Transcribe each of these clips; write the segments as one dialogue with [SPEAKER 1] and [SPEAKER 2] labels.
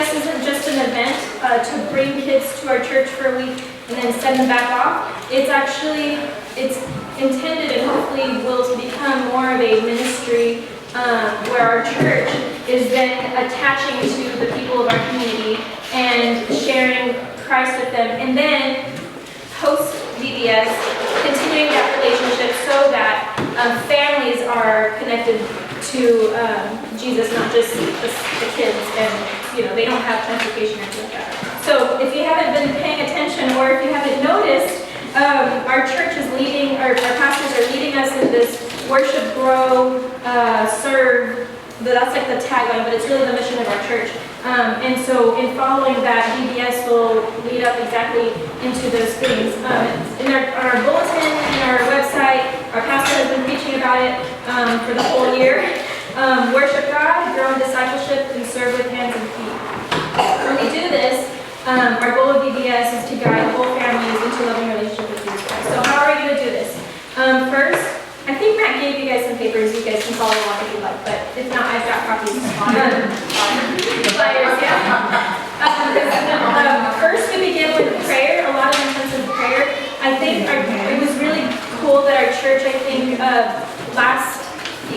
[SPEAKER 1] VBS isn't just an event to bring kids to our church for a week and then send them back off. It's intended and hopefully will become more of a ministry where our church is then attaching to the people of our community and sharing Christ with them. And then post VBS, continuing that relationship so that families are connected to Jesus, not just the kids, and they don't have transportation or anything like that. So if you haven't been paying attention, or if you haven't noticed, our church is leading, our pastors are leading us in this worship, grow, serve. That's like the tagline, but it's really the mission of our church. And so in following that, VBS will lead up exactly into those things. On our bulletin, in our website, our pastor has been preaching about it for the whole year. Worship God, grow in discipleship, and serve with hands and feet. When we do this, our goal of VBS is to guide whole families into loving relationship with Jesus Christ. So how are we going to do this? First, I think Matt gave you guys some papers. You guys can follow along if you like, but if not, I've got copies. Flyers, yeah. First, we begin with prayer, a lot of intensive prayer. I think it was really cool that our church, the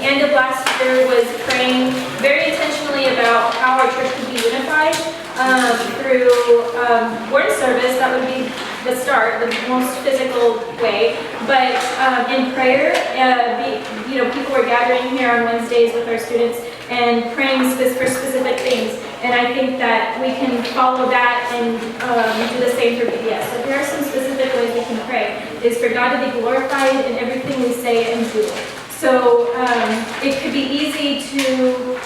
[SPEAKER 1] end of last year, was praying very intentionally about how our church could be unified through word service. That would be the start, the most physical way. But in prayer, people were gathering here on Wednesdays with our students and praying for specific things. And I think that we can follow that and do the same for VBS. So there are some specific ways we can pray. Is for God to be glorified in everything we say and do. So it could be easy to,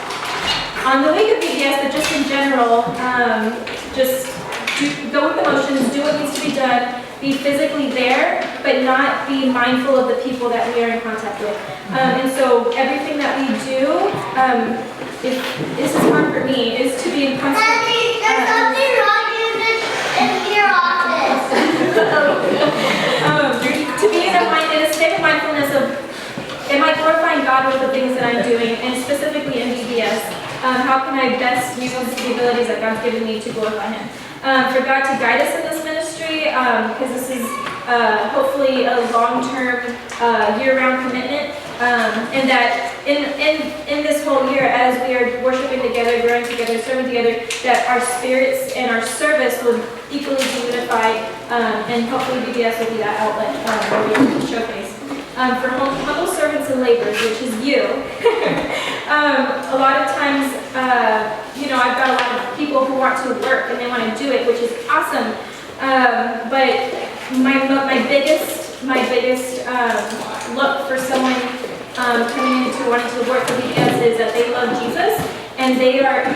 [SPEAKER 1] on the week of VBS, but just in general, go with the motions, do what needs to be done, be physically there, but not be mindful of the people that we are in contact with. And so everything that we do, this is hard for me, is to be in constant...
[SPEAKER 2] Daddy, there's something wrong in your office.
[SPEAKER 1] To be in a state of mindfulness of, am I glorifying God with the things that I'm doing, and specifically in VBS, how can I best use the abilities that God's given me to glorify Him? For God to guide us in this ministry, because this is hopefully a long-term, year-round commitment, and that in this whole year, as we are worshiping together, growing together, serving together, that our spirits and our service will equally be unified, and hopefully VBS will be that outlet where we can showcase. For humble servants and laborers, which is you. A lot of times, I've got a lot of people who want to work and they want to do it, which is awesome. But my biggest look for someone coming into wanting to work for VBS is that they love Jesus and they are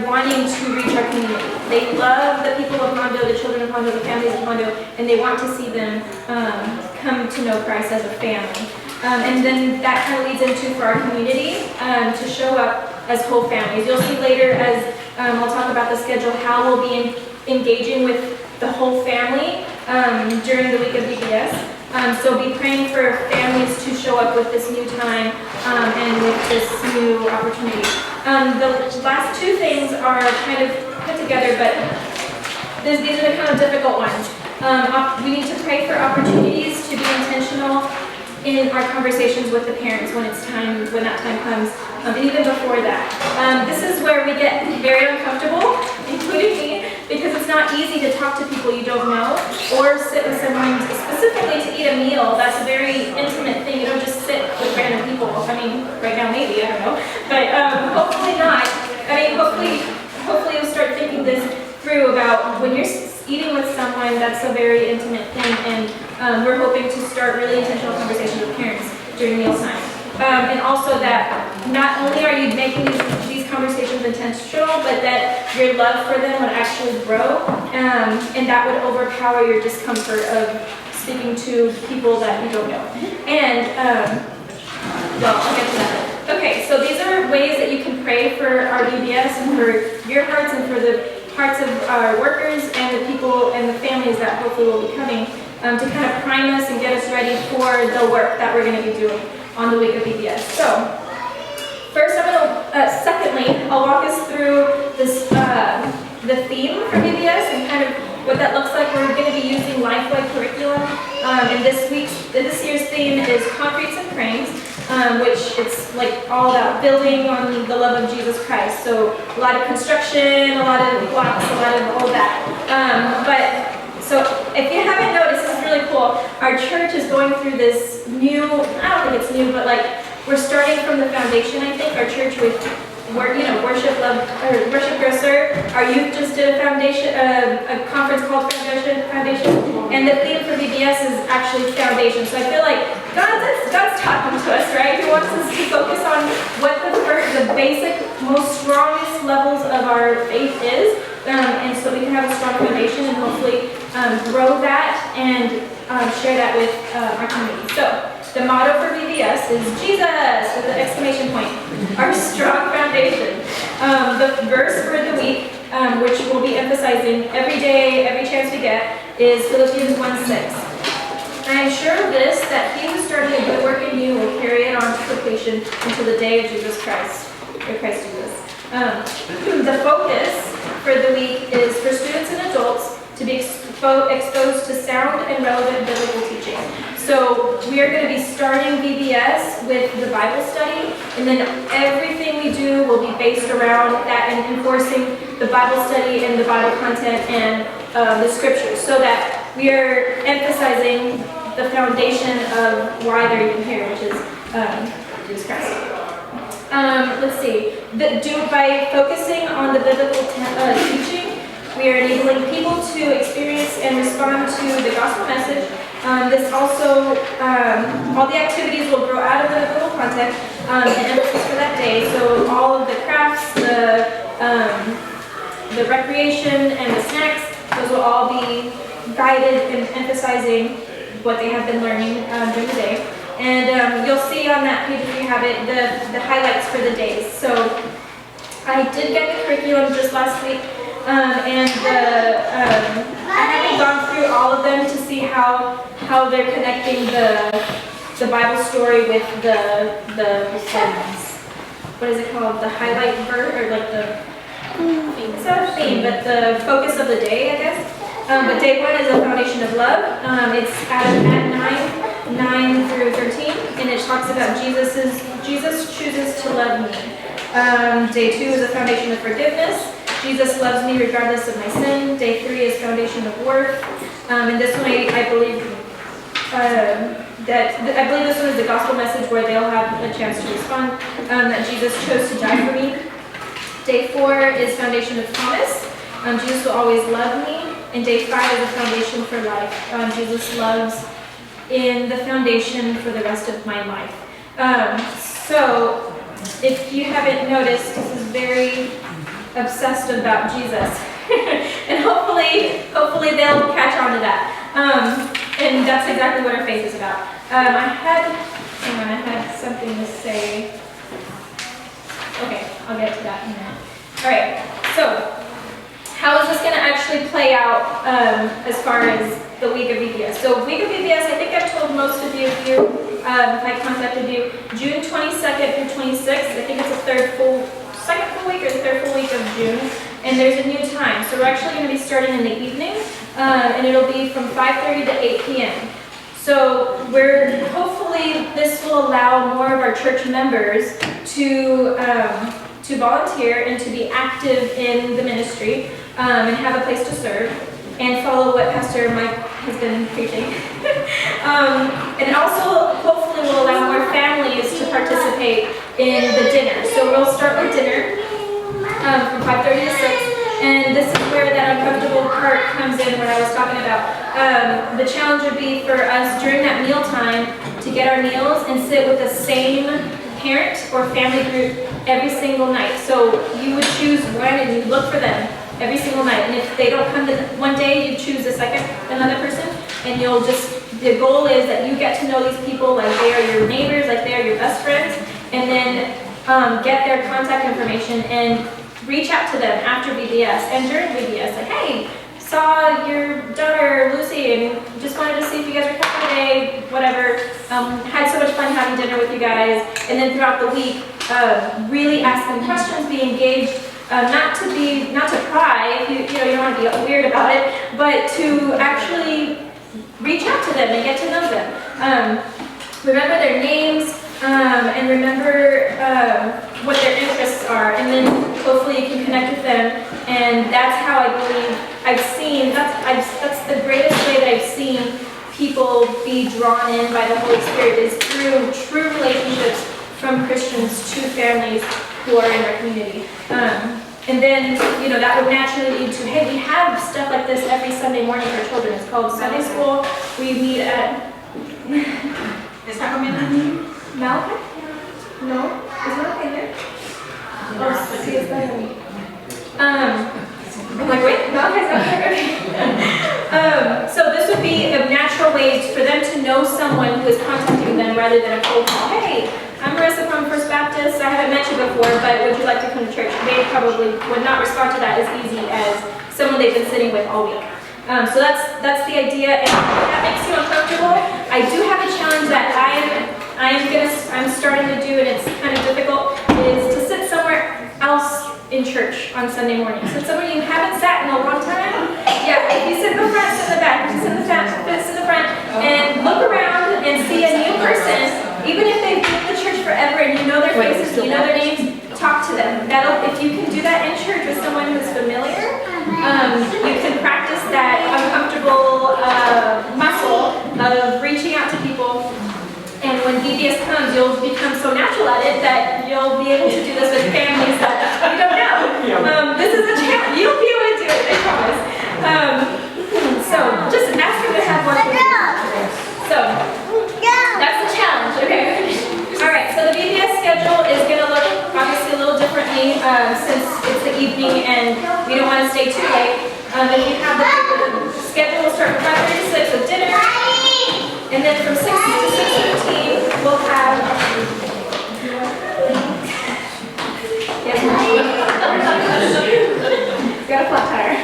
[SPEAKER 1] wanting to reach our community. They love the people of Hondo, the children of Hondo, the families of Hondo, and they want to see them come to know Christ as a family. And then that kind of leads into for our community to show up as whole families. You'll see later as I'll talk about the schedule how we'll be engaging with the whole family during the week of VBS. So be praying for families to show up with this new time and with this new opportunity. The last two things are kind of put together, but these are the kind of difficult ones. We need to pray for opportunities to be intentional in our conversations with the parents when that time comes, and even before that. This is where we get very uncomfortable, including me, because it's not easy to talk to people you don't know, or sit with someone specifically to eat a meal. That's a very intimate thing. You don't just sit with random people. I mean, right now maybe, I don't know, but hopefully not. I mean, hopefully you'll start thinking this through about when you're eating with someone, that's a very intimate thing, and we're hoping to start really intentional conversations with parents during mealtime. And also that not only are you making these conversations intentional, but that your love for them would actually grow, and that would overpower your discomfort of speaking to people that you don't know. And, I'll get to that. Okay, so these are ways that you can pray for our VBS and for your hearts and for the hearts of our workers and the people and the families that hopefully will be coming to kind of prime us and get us ready for the work that we're going to be doing on the week of VBS. So, secondly, I'll walk us through this the theme for VBS and kind of what that looks like. We're going to be using LifeWay curriculum, and this year's theme is Concretes and Cranes, which it's like all about building on the love of Jesus Christ. So a lot of construction, a lot of blocks, a lot of all that. So if you haven't noticed, this is really cool. Our church is going through this new, I don't think it's new, but like we're starting from the foundation, I think. Our church with worship, love, or worship, grow, serve. Our youth just did a conference called Foundation, and the theme for VBS is actually foundation. So I feel like God's talking to us, right? He wants us to focus on what the basic, most strongest levels of our faith is, and so we can have a strong foundation and hopefully grow that and share that with our community. So the motto for VBS is Jesus with an exclamation point. Our strong foundation. The verse for the week, which we'll be emphasizing every day, every chance we get, is Philippians 1:6. I am sure of this, that he who started a good work in you will carry it on to completion until the day of Jesus Christ, or Christ Jesus. The focus for the week is for students and adults to be exposed to sound and relevant biblical teaching. So we are going to be starting VBS with the Bible study, and then everything we do will be based around that and enforcing the Bible study and the Bible content and the scriptures, so that we are emphasizing the foundation of why they're even here, which is Jesus Christ. Let's see. By focusing on the biblical teaching, we are enabling people to experience and respond to the gospel message. This also, all the activities will grow out of the biblical content and emphasis for that day. So all of the crafts, the recreation, and the snacks, those will all be guided and emphasizing what they have been learning during the day. And you'll see on that page, if you have it, the highlights for the days. So I did get the curriculum just last week, and I haven't gone through all of them to see how they're connecting the Bible story with the what is it called? The highlight verse, or like it's not a theme, but the focus of the day, I guess. But day 1 is a foundation of love. It's at 9 through 13, and it talks about Jesus chooses to love me. Day 2 is a foundation of forgiveness. Jesus loves me regardless of my sin. Day 3 is foundation of worth. And this one, I believe this one is the gospel message, where they'll have a chance to respond that Jesus chose to die for me. Day 4 is foundation of promise. Jesus will always love me. And day 5 is a foundation for life. Jesus loves in the foundation for the rest of my life. So if you haven't noticed, this is very obsessed about Jesus. And hopefully they'll catch on to that. And that's exactly what our faith is about. I had something to say. Okay, I'll get to that in a minute. All right, so how is this going to actually play out as far as the week of VBS? So week of VBS, I think I've told most of you, if I contacted you, June 22nd through 26th. I think it's the second full week or the third full week of June. And there's a new time. So we're actually going to be starting in the evening, and it'll be from 5:30 to 8 p.m. So hopefully this will allow more of our church members to volunteer and to be active in the ministry and have a place to serve and follow what Pastor Mike has been preaching. And also hopefully will allow more families to participate in the dinner. So we'll start with dinner from 5:30 to 6. And this is where that uncomfortable part comes in, what I was talking about. The challenge would be for us during that meal time to get our meals and sit with the same parent or family group every single night. So you would choose one and you look for them every single night. And if they don't come one day, you choose another person. And the goal is that you get to know these people like they are your neighbors, like they are your best friends. And then get their contact information and reach out to them after VBS and during VBS. Like, hey, saw your daughter Lucy and just wanted to see if you guys were coming today, whatever. Had so much fun having dinner with you guys. And then throughout the week, really ask them questions, be engaged, not to pry, if you don't want to be weird about it, but to actually reach out to them and get to know them. Remember their names, and remember what their interests are, and then hopefully you can connect with them. And that's how I believe that's the greatest way that I've seen people be drawn in by the Holy Spirit, is through true relationships from Christians to families who are in our community. And then, that would naturally lead to, hey, we have stuff like this every Sunday morning for children. It's called Sunday School. We meet at...
[SPEAKER 3] ¿Está comiendo el niño?
[SPEAKER 1] Malachi? No? Is Malachi there? Oh, sí, está ahí. I'm like, wait, Malachi's not there? So this would be a natural way for them to know someone who is contacting them rather than a cold call. Hey, I'm Marissa from First Baptist. I haven't met you before, but would you like to come to church? They probably would not respond to that as easy as someone they've been sitting with all week. So that's the idea, and if that makes you uncomfortable, I do have a challenge that I'm starting to do, and it's kind of difficult, is to sit somewhere else in church on Sunday morning. So somewhere you haven't sat in a long time. Yeah, if you sit in the front, sit in the back. If you sit in the front, and look around and see a new person, even if they've been in the church forever and you know their faces, you know their names, talk to them. If you can do that in church with someone who's familiar, you can practice that uncomfortable muscle of reaching out to people. And when VBS comes, you'll become so natural at it that you'll be able to do this with families that you don't know. This is a challenge. You'll be able to do it, I promise. So just ask them to have one. So that's the challenge. Okay. All right. So the VBS schedule is going to look obviously a little differently since it's the evening and we don't want to stay too late. If you have the schedule, will start from 5:30 to 6 with dinner. And then from 6 to 6:15, we'll have... Yes, got a flat tire.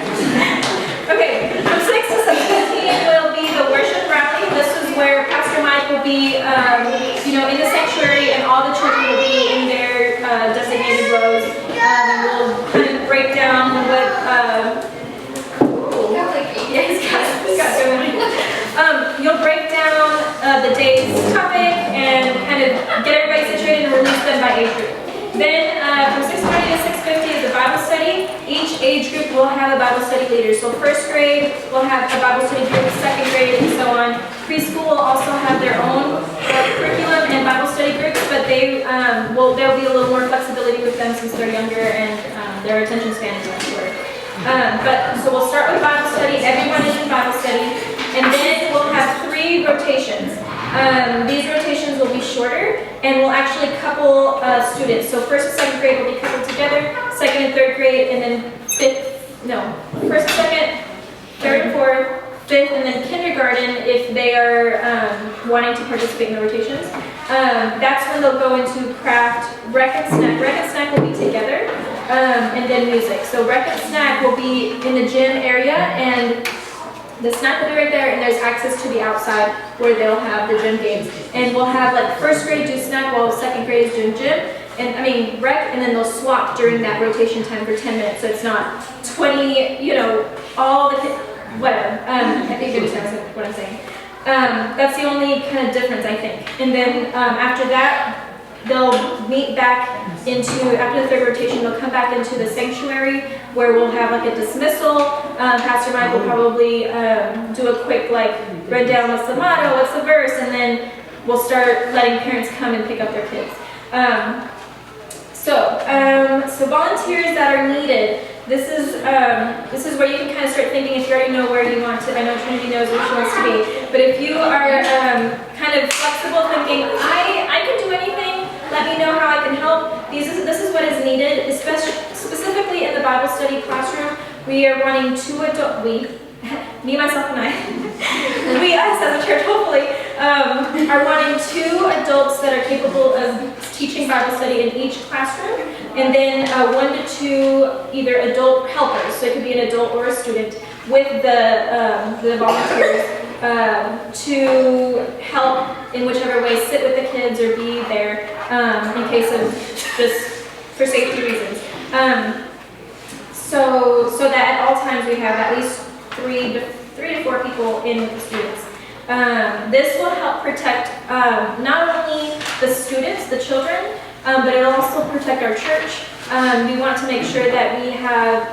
[SPEAKER 1] Okay, from 6 to 6:15 will be the worship rally. This is where Pastor Mike will be, in the sanctuary, and all the children will be in their designated rows. And we'll kind of break down what... You'll break down the day's topic and kind of get everybody situated and release them by age group. Then from 6:20 to 6:50 is the Bible study. Each age group will have a Bible study leader. So first grade will have a Bible study group, second grade, and so on. Preschool will also have their own curriculum and Bible study groups, but there'll be a little more flexibility with them since they're younger and their attention span is much shorter. So we'll start with Bible study. Everyone is in Bible study. And then we'll have 3 rotations. These rotations will be shorter, and we'll actually couple students. So first and second grade will be coupled together, second and third grade, and then first and second, third and fourth, fifth, and then kindergarten if they are wanting to participate in the rotations. That's when they'll go into craft, rec and snack. Rec and snack will be together, and then music. So rec and snack will be in the gym area, and the snack will be right there, and there's access to the outside where they'll have the gym games. And we'll have first grade do snack while second grade is doing gym, rec, and then they'll swap during that rotation time for 10 minutes. So it's not 20, all the, whatever. I think you understand what I'm saying. That's the only kind of difference, I think. And then after that, they'll meet back after the third rotation, they'll come back into the sanctuary where we'll have a dismissal. Pastor Mike will probably do a quick run down what's the motto, what's the verse, and then we'll start letting parents come and pick up their kids. So volunteers that are needed. This is where you can kind of start thinking if you already know where you want to. I know Trinity knows where she wants to be, but if you are kind of flexible, thinking I can do anything, let me know how I can help. This is what is needed, especially specifically in the Bible study classroom. We are wanting 2 adults. Me, myself, and I. We, us as a church, hopefully, are wanting 2 adults that are capable of teaching Bible study in each classroom, and then 1 to 2 either adult helpers, so it could be an adult or a student, with the volunteers to help in whichever way, sit with the kids or be there in case of just for safety reasons. so that at all times we have at least three to four people in with the students. This will help protect not only the students, the children, but it'll also protect our church. We want to make sure that we have,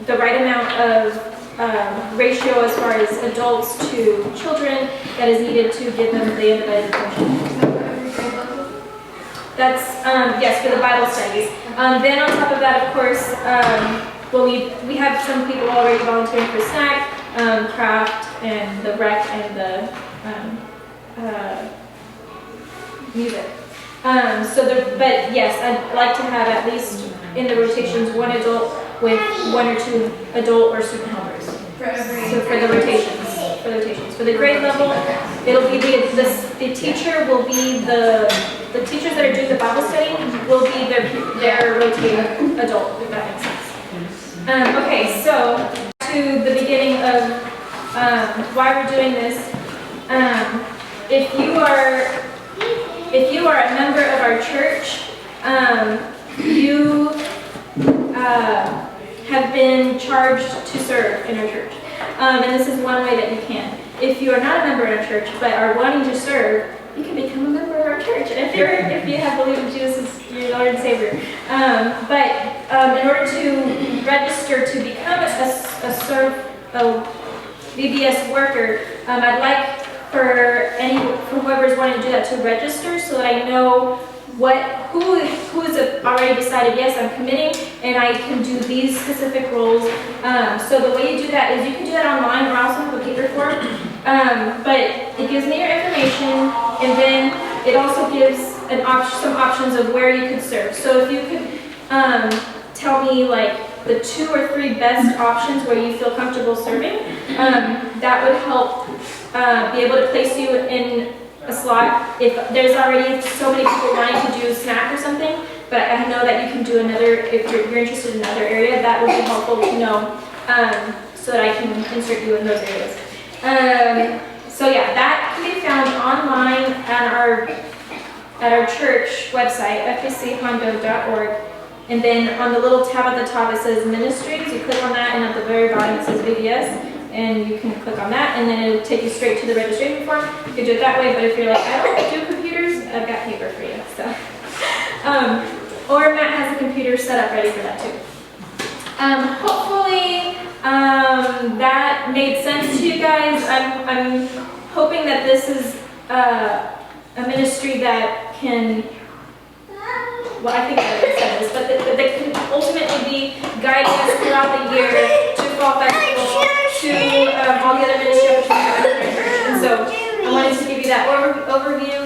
[SPEAKER 1] the right amount of ratio as far as adults to children that is needed to give them the individualized attention. That's, yes, for the Bible studies. Then on top of that, of course, we have some people already volunteering for snack, craft, and the rec, and the music. But yes, I'd like to have at least in the rotations one adult with one or two adult or student helpers. So for the rotations. For the grade level, it'll be the teacher will be the teachers that are doing the Bible study will be their rotating adult, if that makes sense. Okay, so to the beginning of why we're doing this. If you are a member of our church, you have been charged to serve in our church. And this is one way that you can. If you are not a member of our church but are wanting to serve, you can become a member of our church. If you have believed in Jesus as your Lord and Savior. In order to register to become a VBS worker, I'd like for whoever's wanting to do that to register so that I know who is already decided, yes, I'm committing and I can do these specific roles. So the way you do that is you can do that online or also have a paper form. But it gives me your information, and then it also gives some options of where you could serve. So if you could tell me like the 2 or 3 best options where you feel comfortable serving, that would help be able to place you in a slot. If there's already so many people wanting to do snack or something, but I know that you can do another, if you're interested in another area, that would be helpful to know, so that I can insert you in those areas. So yeah, that can be found online at our church website, FBCHondo.org. And then on the little tab at the top it says Ministries. You click on that, and at the very bottom it says VBS, and you can click on that, and then it'll take you straight to the registration form. You can do it that way, but if you're like, I don't do computers, I've got paper for you. So, or Matt has a computer set up ready for that too. Hopefully that made sense to you guys. I'm hoping that this is a ministry that can, well, I think I already said this, but that can ultimately be guiding us throughout the year to Fall Festival, to all the other ministry opportunities in our church. And so I wanted to give you that overview.